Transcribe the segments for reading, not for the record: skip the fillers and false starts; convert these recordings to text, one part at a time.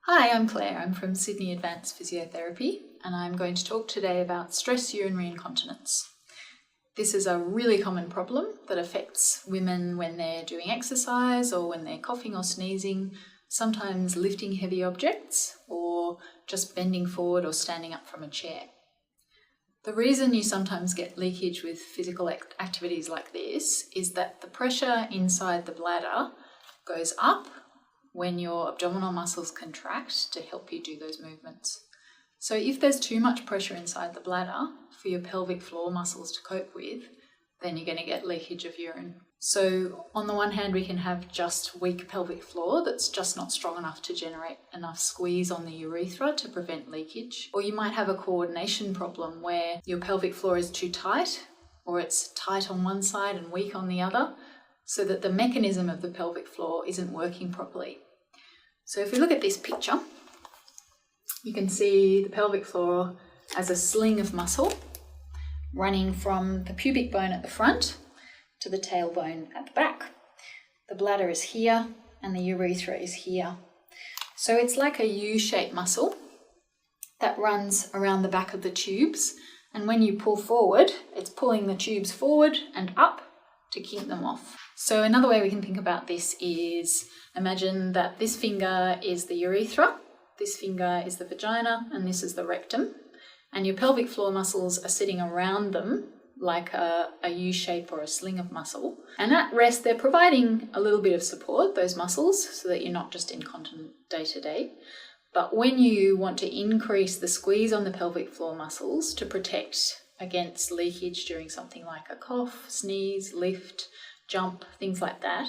Hi, I'm Claire. I'm from Sydney Advanced Physiotherapy, and I'm going to talk today about stress urinary incontinence. This is a really common problem that affects women when they're doing exercise or when they're coughing or sneezing, sometimes lifting heavy objects or just bending forward or standing up from a chair. The reason you sometimes get leakage with physical activities like this is that the pressure inside the bladder goes up when your abdominal muscles contract to help you do those movements. So if there's too much pressure inside the bladder for your pelvic floor muscles to cope with, then you're going to get leakage of urine. So on the one hand, we can have just weak pelvic floor that's just not strong enough to generate enough squeeze on the urethra to prevent leakage. Or you might have a coordination problem where your pelvic floor is too tight, or it's tight on one side and weak on the other, so that the mechanism of the pelvic floor isn't working properly. So if we look at this picture, you can see the pelvic floor as a sling of muscle running from the pubic bone at the front to the tailbone at the back. The bladder is here and the urethra is here. So it's like a U-shaped muscle that runs around the back of the tubes, and when you pull forward, it's pulling the tubes forward and up to keep them off. So another way we can think about this is imagine that this finger is the urethra, this finger is the vagina, and this is the rectum. And your pelvic floor muscles are sitting around them like a U-shape or a sling of muscle. And at rest, they're providing a little bit of support, those muscles, so that you're not just incontinent day to day. But when you want to increase the squeeze on the pelvic floor muscles to protect against leakage during something like a cough, sneeze, lift, jump, things like that,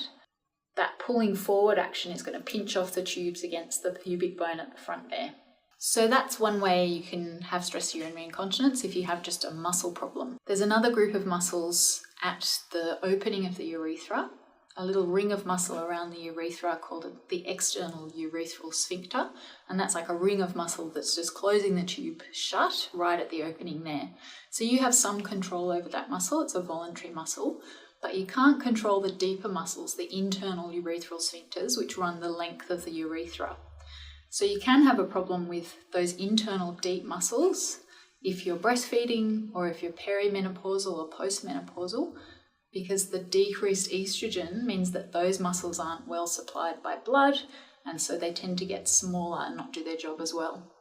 that pulling forward action is going to pinch off the tubes against the pubic bone at the front there. So that's one way you can have stress urinary incontinence if you have just a muscle problem. There's another group of muscles at the opening of the urethra, a little ring of muscle around the urethra called the external urethral sphincter, and that's like a ring of muscle that's just closing the tube shut right at the opening there. So you have some control over that muscle, it's a voluntary muscle, but you can't control the deeper muscles, the internal urethral sphincters, which run the length of the urethra. So you can have a problem with those internal deep muscles if you're breastfeeding or if you're perimenopausal or postmenopausal, because the decreased estrogen means that those muscles aren't well supplied by blood, and so they tend to get smaller and not do their job as well.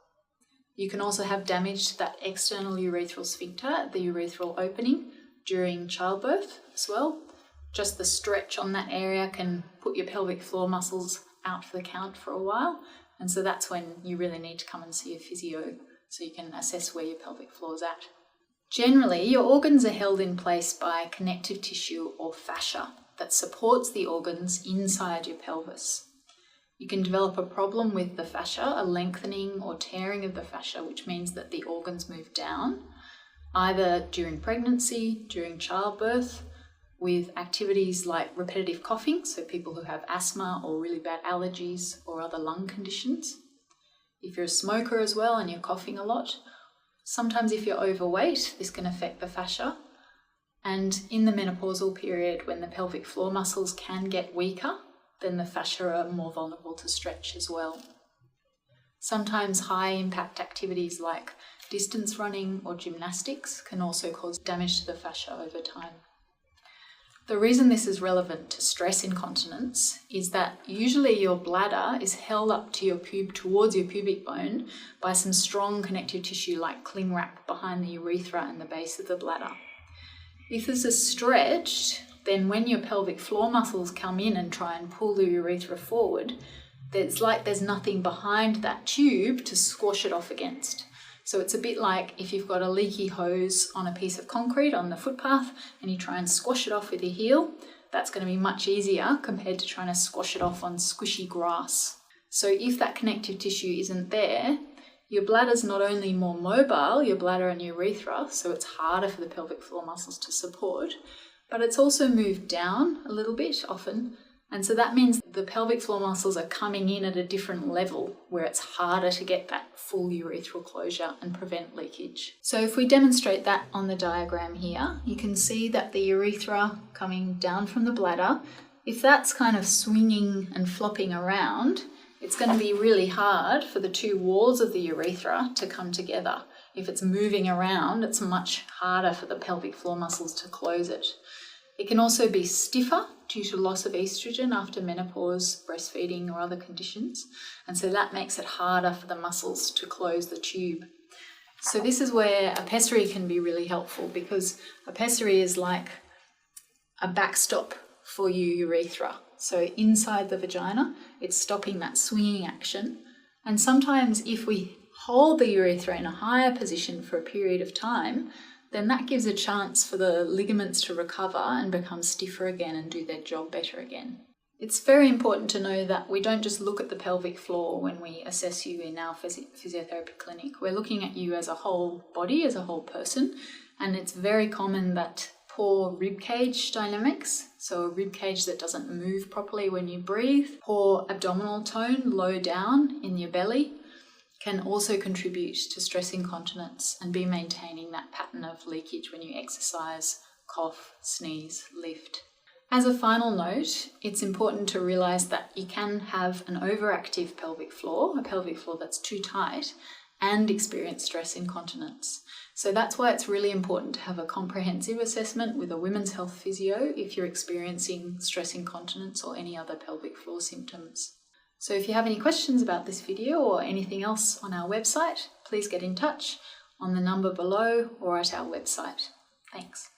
You can also have damage to that external urethral sphincter at the urethral opening during childbirth as well. Just the stretch on that area can put your pelvic floor muscles out for the count for a while, and so that's when you really need to come and see a physio so you can assess where your pelvic floor is at. Generally, your organs are held in place by connective tissue or fascia that supports the organs inside your pelvis. You can develop a problem with the fascia, a lengthening or tearing of the fascia, which means that the organs move down, either during pregnancy, during childbirth, with activities like repetitive coughing, so people who have asthma or really bad allergies or other lung conditions. If you're a smoker as well and you're coughing a lot, sometimes if you're overweight, this can affect the fascia. And in the menopausal period, when the pelvic floor muscles can get weaker, then the fascia are more vulnerable to stretch as well. Sometimes high impact activities like distance running or gymnastics can also cause damage to the fascia over time. The reason this is relevant to stress incontinence is that usually your bladder is held up to towards your pubic bone by some strong connective tissue like cling wrap behind the urethra and the base of the bladder. If this is stretched, then when your pelvic floor muscles come in and try and pull the urethra forward, it's like there's nothing behind that tube to squash it off against. So it's a bit like if you've got a leaky hose on a piece of concrete on the footpath and you try and squash it off with your heel, that's going to be much easier compared to trying to squash it off on squishy grass. So if that connective tissue isn't there, your bladder's not only more mobile, your bladder and urethra, so it's harder for the pelvic floor muscles to support, but it's also moved down a little bit often. And so that means the pelvic floor muscles are coming in at a different level where it's harder to get that full urethral closure and prevent leakage. So if we demonstrate that on the diagram here, you can see that the urethra coming down from the bladder, if that's kind of swinging and flopping around, it's going to be really hard for the two walls of the urethra to come together. If it's moving around, it's much harder for the pelvic floor muscles to close it. It can also be stiffer due to loss of estrogen after menopause, breastfeeding or other conditions, and so that makes it harder for the muscles to close the tube. So this is where a pessary can be really helpful, because a pessary is like a backstop for your urethra. So inside the vagina, it's stopping that swinging action. And sometimes if we hold the urethra in a higher position for a period of time, then that gives a chance for the ligaments to recover and become stiffer again and do their job better again. It's very important to know that we don't just look at the pelvic floor when we assess you in our physiotherapy clinic. We're looking at you as a whole body, as a whole person, and it's very common that poor rib cage dynamics, so a rib cage that doesn't move properly when you breathe, poor abdominal tone, low down in your belly, can also contribute to stress incontinence and be maintaining that pattern of leakage when you exercise, cough, sneeze, lift. As a final note, it's important to realise that you can have an overactive pelvic floor, a pelvic floor that's too tight, and experience stress incontinence. So that's why it's really important to have a comprehensive assessment with a women's health physio if you're experiencing stress incontinence or any other pelvic floor symptoms. So if you have any questions about this video or anything else on our website, please get in touch on the number below or at our website. Thanks.